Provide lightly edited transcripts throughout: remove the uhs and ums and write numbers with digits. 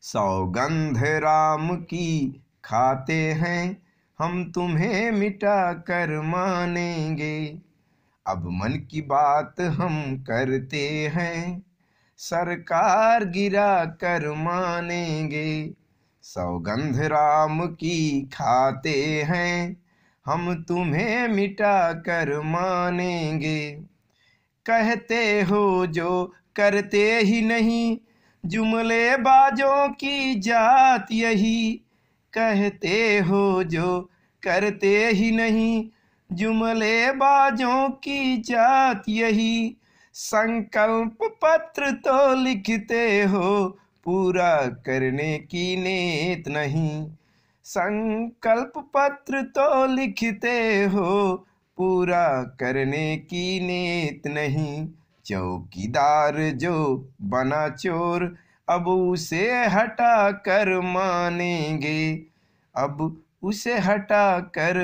सौगंध राम की खाते हैं, हम तुम्हें मिटा कर मानेंगे। अब मन की बात हम करते हैं, सरकार गिरा कर मानेंगे। सौगंध राम की खाते हैं, हम तुम्हें मिटा कर मानेंगे। कहते हो जो करते ही नहीं, जुमले बाजों की जात यही। कहते हो जो करते ही नहीं, जुमले बाजों की जात यही। संकल्प पत्र तो लिखते हो, पूरा करने की नीयत नहीं। संकल्प पत्र तो लिखते हो, पूरा करने की नीयत नहीं। चौकीदार जो बना चोर, अब उसे हटा कर मानेंगे। अब उसे हटा कर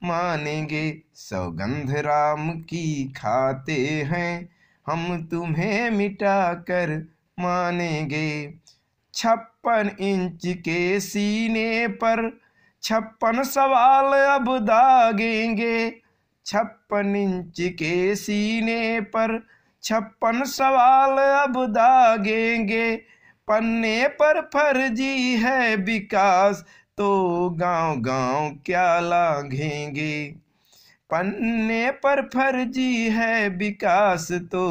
मानेंगे। सौगंध राम की खाते हैं, हम तुम्हें मिटा कर मानेंगे। 56 इंच के सीने पर 56 सवाल अब दागेंगे। 56 इंच के सीने पर 56 सवाल अब दागेंगे। पन्ने पर फर्जी है विकास, तो गांव गांव क्या लांघेंगे। पन्ने पर फर्जी है विकास, तो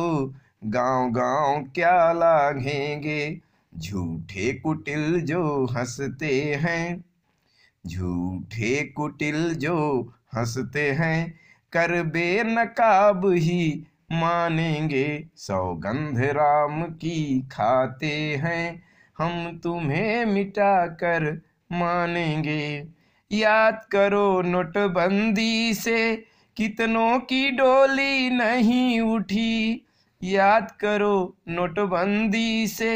गांव गांव क्या लांघेंगे। झूठे कुटिल जो हंसते हैं, झूठे कुटिल जो हंसते हैं, कर बेनकाब ही मानेंगे। सौगंध राम की खाते हैं, हम तुम्हें मिटा कर मानेंगे। याद करो नोटबंदी से कितनों की डोली नहीं उठी। याद करो नोटबंदी से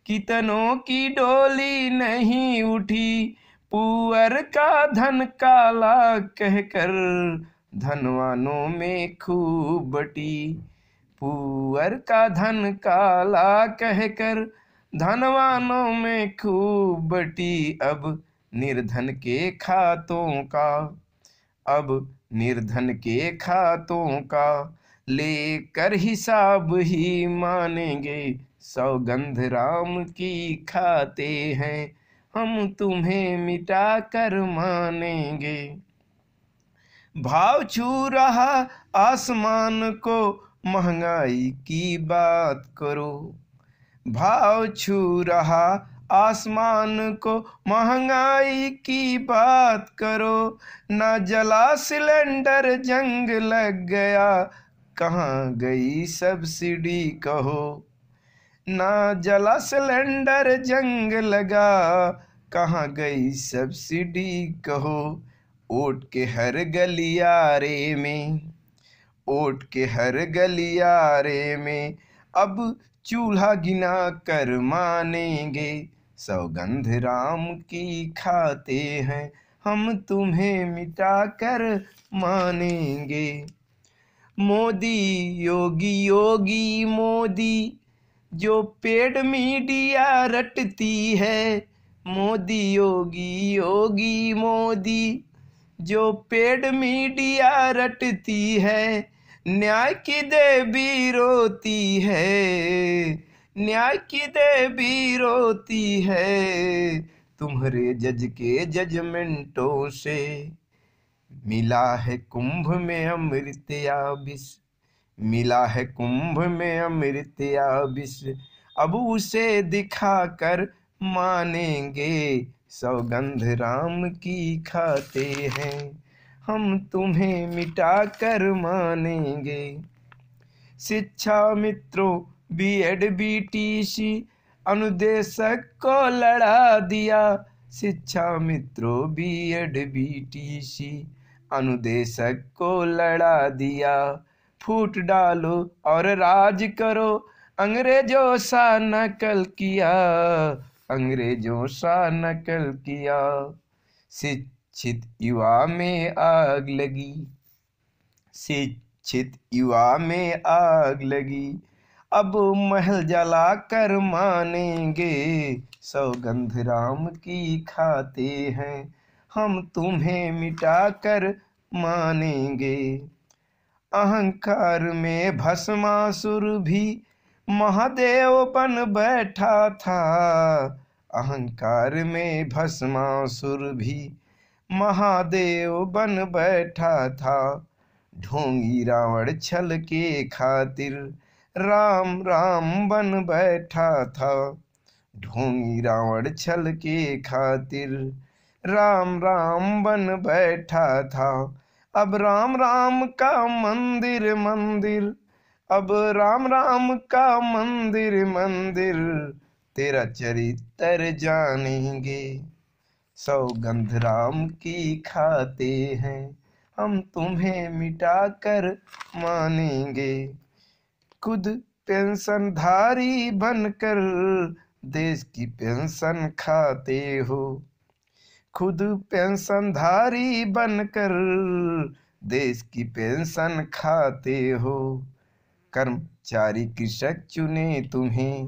कितनों की डोली नहीं उठी। पुअर का धन काला कहकर धनवानों में खूब बटी। पुअर का धन काला कहकर धनवानों में खूब बटी। अब निर्धन के खातों का, अब निर्धन के खातों का लेकर हिसाब ही मानेंगे। सौगंध राम की खाते हैं, हम तुम्हें मिटा कर मानेंगे। भाव छू रहा आसमान को, महंगाई की बात करो। भाव छू रहा आसमान को, महंगाई की बात करो। ना जला सिलेंडर जंग लग गया, कहाँ गई सब्सिडी कहो। ना जला सिलेंडर जंग लगा, कहाँ गई सब्सिडी कहो। ओट के हर गलियारे में, ओट के हर गलियारे में, अब चूल्हा गिना कर मानेंगे। सौगंध राम की खाते हैं, हम तुम्हें मिटा कर मानेंगे। मोदी योगी योगी मोदी, जो पेड मीडिया रटती है। मोदी योगी योगी मोदी, जो पेड मीडिया रटती है। न्याय की देवी रोती है, न्याय की देवी रोती है। तुम्हारे जज के जजमेंटों से मिला है कुंभ में अमृत याबिस। मिला है कुंभ में अमृत याबिस, अब उसे दिखा कर मानेंगे। सौगंध राम की खाते हैं, हम तुम्हें मिटा कर मानेंगे। शिक्षा मित्रों बीएड बीटीसी, अनुदेशक को लड़ा दिया। शिक्षा मित्रों बीएड बीटीसी, अनुदेशक को लड़ा दिया। फूट डालो और राज करो, अंग्रेजों सा नकल किया। अंग्रेजों सा नकल किया। शिक्षित युवा में आग लगी, शिक्षित युवा में आग लगी। अब महल जला कर मानेंगे। सौगंध राम की खाते हैं, हम तुम्हें मिटा कर मानेंगे। अहंकार में भस्मासुर भी महादेव बन बैठा था। अहंकार में भस्मासुर भी महादेव बन बैठा था। ढोंगी रावण छल के खातिर राम राम बन बैठा था। ढोंगी रावण छल के खातिर राम राम बन बैठा था। अब राम राम का मंदिर मंदिर, अब राम राम का मंदिर मंदिर, तेरा चरित्र जानेंगे। सौगंध राम की खाते हैं, हम तुम्हें मिटा कर मानेंगे। खुद पेंशनधारी बनकर देश की पेंशन खाते हो। खुद पेंशनधारी बनकर देश की पेंशन खाते हो। कर्मचारी कृषक चुने तुम्हें,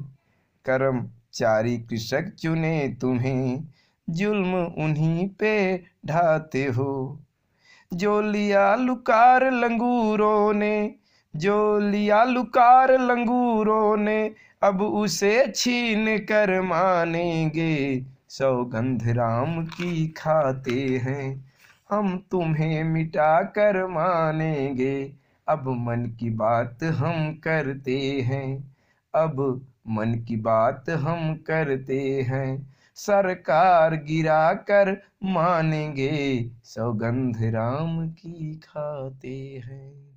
कर्मचारी कृषक चुने तुम्हें, जुल्म उन्हीं पे ढाते हो। जो लिया लुकार लंगूरों ने, जो लिया लुकार लंगूरों ने, अब उसे छीन कर मानेंगे। सौगंध राम की खाते हैं, हम तुम्हें मिटा कर मानेंगे। अब मन की बात हम करते हैं, अब मन की बात हम करते हैं। सरकार गिरा कर मानेंगे, सौगंध राम की खाते हैं।